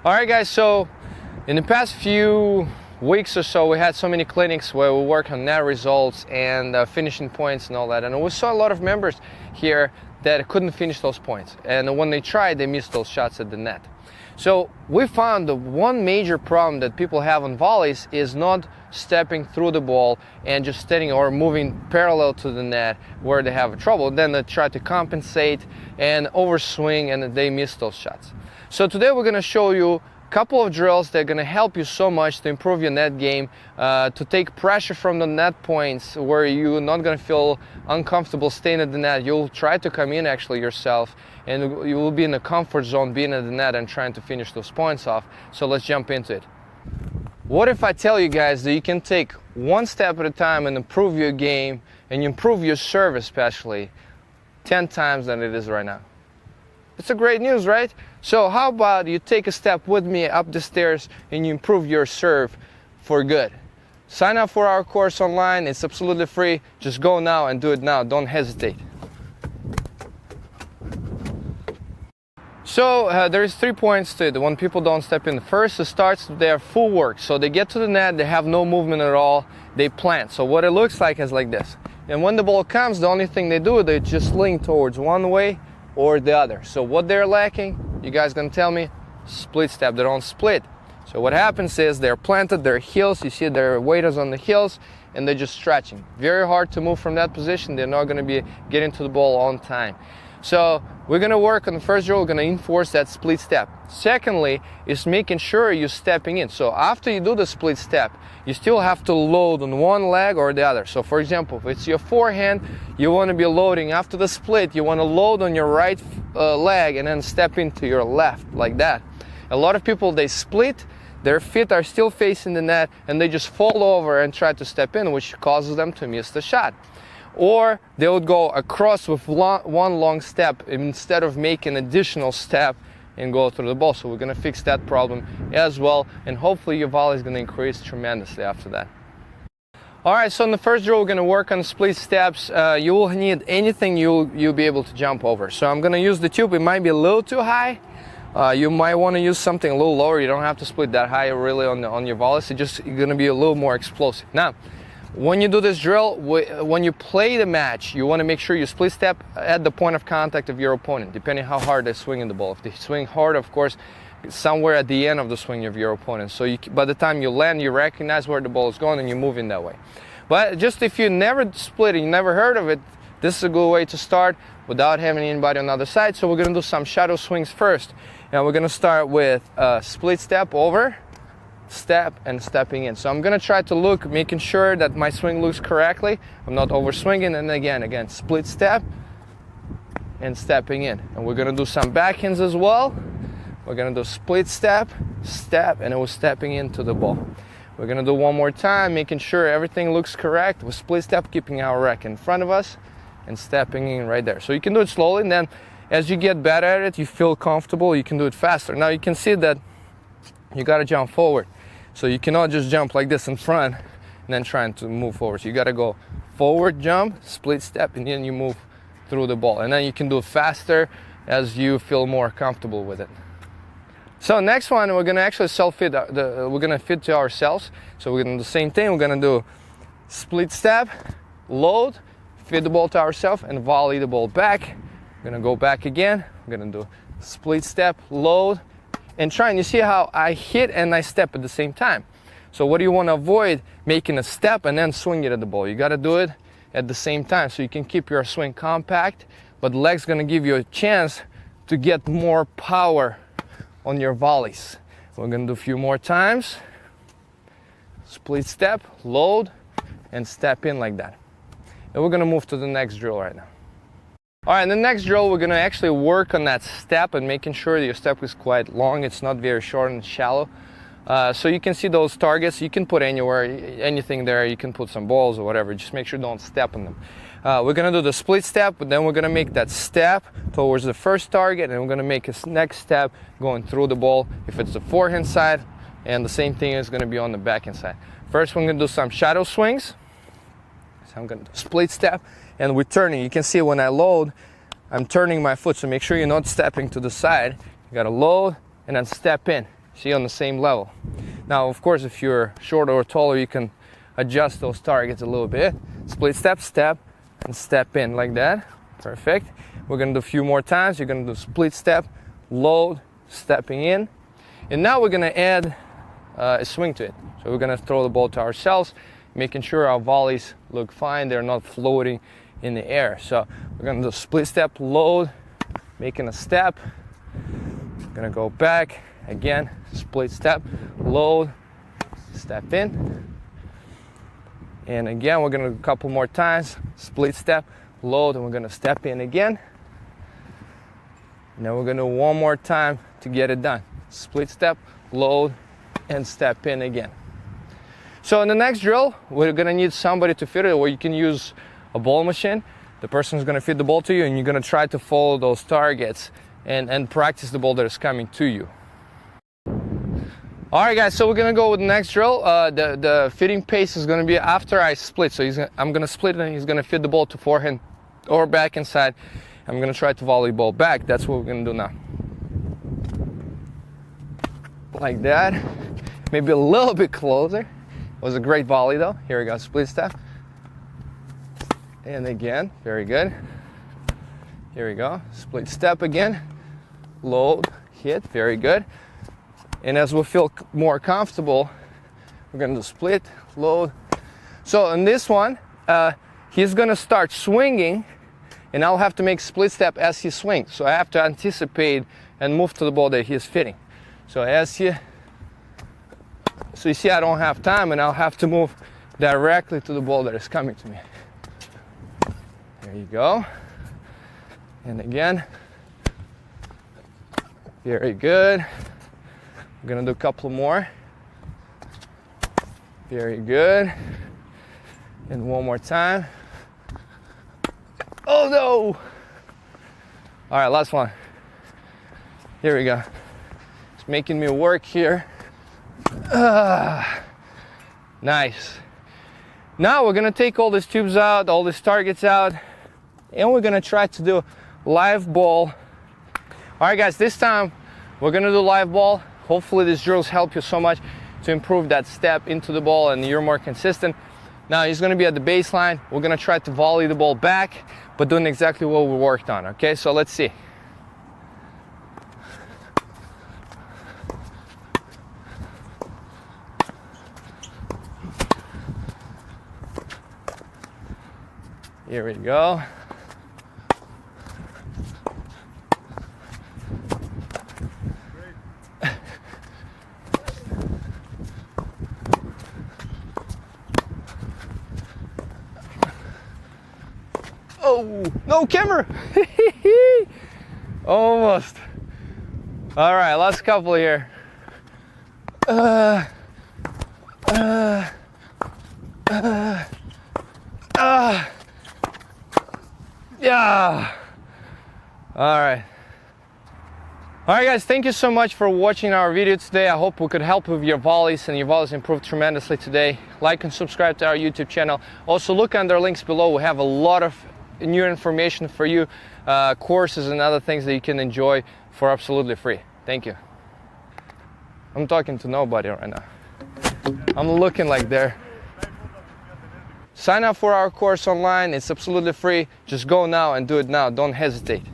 Alright guys, so in the past few weeks or so we had so many clinics where we work on net results and finishing points and all that, and we saw a lot of members here that couldn't finish those points, and when they tried they missed those shots at the net. So we found the one major problem that people have on volleys is not stepping through the ball and just standing or moving parallel to the net where they have trouble. Then they try to compensate and overswing and they miss those shots. So today we're going to show you a couple of drills that are going to help you so much to improve your net game, to take pressure from the net points where you're not going to feel uncomfortable staying at the net. You'll try to come in actually yourself, and you will be in a comfort zone being at the net and trying to finish those points off. So let's jump into it. What if I tell you guys that you can take one step at a time and improve your game and improve your serve especially 10 times than it is right now? It's a great news, right? So how about you take a step with me up the stairs and you improve your serve for good? Sign up for our course online. It's absolutely free. Just go now and do it now. Don't hesitate. So there's 3 points to it when people don't step in. First, it starts their full work. So they get to the net, they have no movement at all, they plant. So what it looks like is like this. And when the ball comes, the only thing they do, they just lean towards one way or the other. So what they're lacking, you guys gonna tell me? Split step. They don't split. So what happens is they're planted, their heels, you see their weight is on the heels, and they're just stretching. Very hard to move from that position. They're not gonna be getting to the ball on time. So we're gonna work on the first drill, we're gonna enforce that split step. Secondly, is making sure you're stepping in. So after you do the split step, you still have to load on one leg or the other. So for example, if it's your forehand, you wanna be loading after the split, you wanna load on your right leg and then step into your left, like that. A lot of people, they split, their feet are still facing the net, and they just fall over and try to step in, which causes them to miss the shot. Or they would go across with one long step instead of making additional step and go through the ball. So we're going to fix that problem as well, and hopefully your volley is going to increase tremendously after that. Alright, so in the first drill we're going to work on split steps. You will need anything you'll be able to jump over. So I'm going to use the tube. It might be a little too high. You might want to use something a little lower. You don't have to split that high really on your volley. So just you're going to be a little more explosive. Now, when you do this drill, when you play the match, you want to make sure you split step at the point of contact of your opponent, depending how hard they're swinging the ball. If they swing hard, of course, somewhere at the end of the swing of your opponent. So by the time you land, you recognize where the ball is going and you move in that way. But just if you never split, you never heard of it, this is a good way to start without having anybody on the other side. So we're going to do some shadow swings first. And we're going to start with split step over, step, and stepping in. So I'm going to try to look, making sure that my swing looks correctly. I'm not over swinging. And again, split step and stepping in. And we're going to do some backhands as well. We're going to do split step, step, and we're stepping into the ball. We're going to do one more time, making sure everything looks correct. With split step, keeping our rack in front of us and stepping in right there. So you can do it slowly, and then as you get better at it, you feel comfortable, you can do it faster. Now you can see that you got to jump forward. So you cannot just jump like this in front and then trying to move forward. So you got to go forward jump, split step, and then you move through the ball. And then you can do it faster as you feel more comfortable with it. So next one, we're going to actually self-fit. We're going to fit to ourselves. So we're going to do the same thing. We're going to do split step, load, fit the ball to ourselves, and volley the ball back. We're going to go back again. We're going to do split step, load, and trying. You see how I hit and I step at the same time. So what do you want to avoid? Making a step and then swing it at the ball. You got to do it at the same time so you can keep your swing compact, but the leg's going to give you a chance to get more power on your volleys. We're going to do a few more times. Split step, load, and step in like that. And we're going to move to the next drill right now. All right, in the next drill, we're going to actually work on that step and making sure that your step is quite long. It's not very short and shallow. So you can see those targets. You can put anywhere, anything there. You can put some balls or whatever. Just make sure you don't step on them. We're going to do the split step, but then we're going to make that step towards the first target, and we're going to make a next step going through the ball if it's the forehand side, and the same thing is going to be on the backhand side. First, we're going to do some shadow swings. So I'm going to do split step, and we're turning. You can see when I load, I'm turning my foot, so make sure you're not stepping to the side. You got to load and then step in. See, on the same level. Now, of course, if you're shorter or taller, you can adjust those targets a little bit. Split step, step, and step in like that. Perfect. We're gonna do a few more times. You're gonna do split step, load, stepping in. And now we're gonna add a swing to it. So we're gonna throw the ball to ourselves, making sure our volleys look fine. They're not floating in the air. So we're gonna do split step, load, making a step. Gonna go back, again, split step, load, step in. And again, we're gonna do a couple more times, split step, load, and we're gonna step in again. Now we're gonna do one more time to get it done. Split step, load, and step in again. So in the next drill, we're gonna need somebody to fit it, or you can use a ball machine. The person's gonna feed the ball to you, and you're gonna try to follow those targets and practice the ball that is coming to you. All right, guys, so we're gonna go with the next drill. The fitting pace is gonna be after I split. So I'm gonna split and he's gonna feed the ball to forehand or back inside. I'm gonna try to volley ball back. That's what we're gonna do now. Like that. Maybe a little bit closer. It was a great volley though. Here we go, split step. And again, very good. Here we go, split step again. Load, hit, very good. And as we feel more comfortable, we're gonna do split, load. So in this one, he's gonna start swinging, and I'll have to make split step as he swings. So I have to anticipate and move to the ball that he's fitting. So so you see I don't have time, and I'll have to move directly to the ball that is coming to me. There you go. And again, very good. We're gonna do a couple more. Very good. And one more time. Oh no! All right, last one. Here we go. It's making me work here. Nice. Now we're gonna take all these tubes out, all these targets out, and we're gonna try to do live ball. All right, guys, this time we're gonna do live ball. Hopefully these drills help you so much to improve that step into the ball and you're more consistent. Now he's gonna be at the baseline. We're gonna try to volley the ball back, but doing exactly what we worked on, okay? So let's see. Here we go. Oh, no camera. Almost. All right, last couple here. Yeah. All right. All right, guys, thank you so much for watching our video today. I hope we could help with your volleys, and your volleys improved tremendously today. Like and subscribe to our YouTube channel. Also, look under links below. We have a lot of new information for you, courses and other things that you can enjoy for absolutely free. Thank you. I'm talking to nobody right now. I'm looking like there. Sign up for our course online. It's absolutely free. Just go now and do it now. Don't hesitate.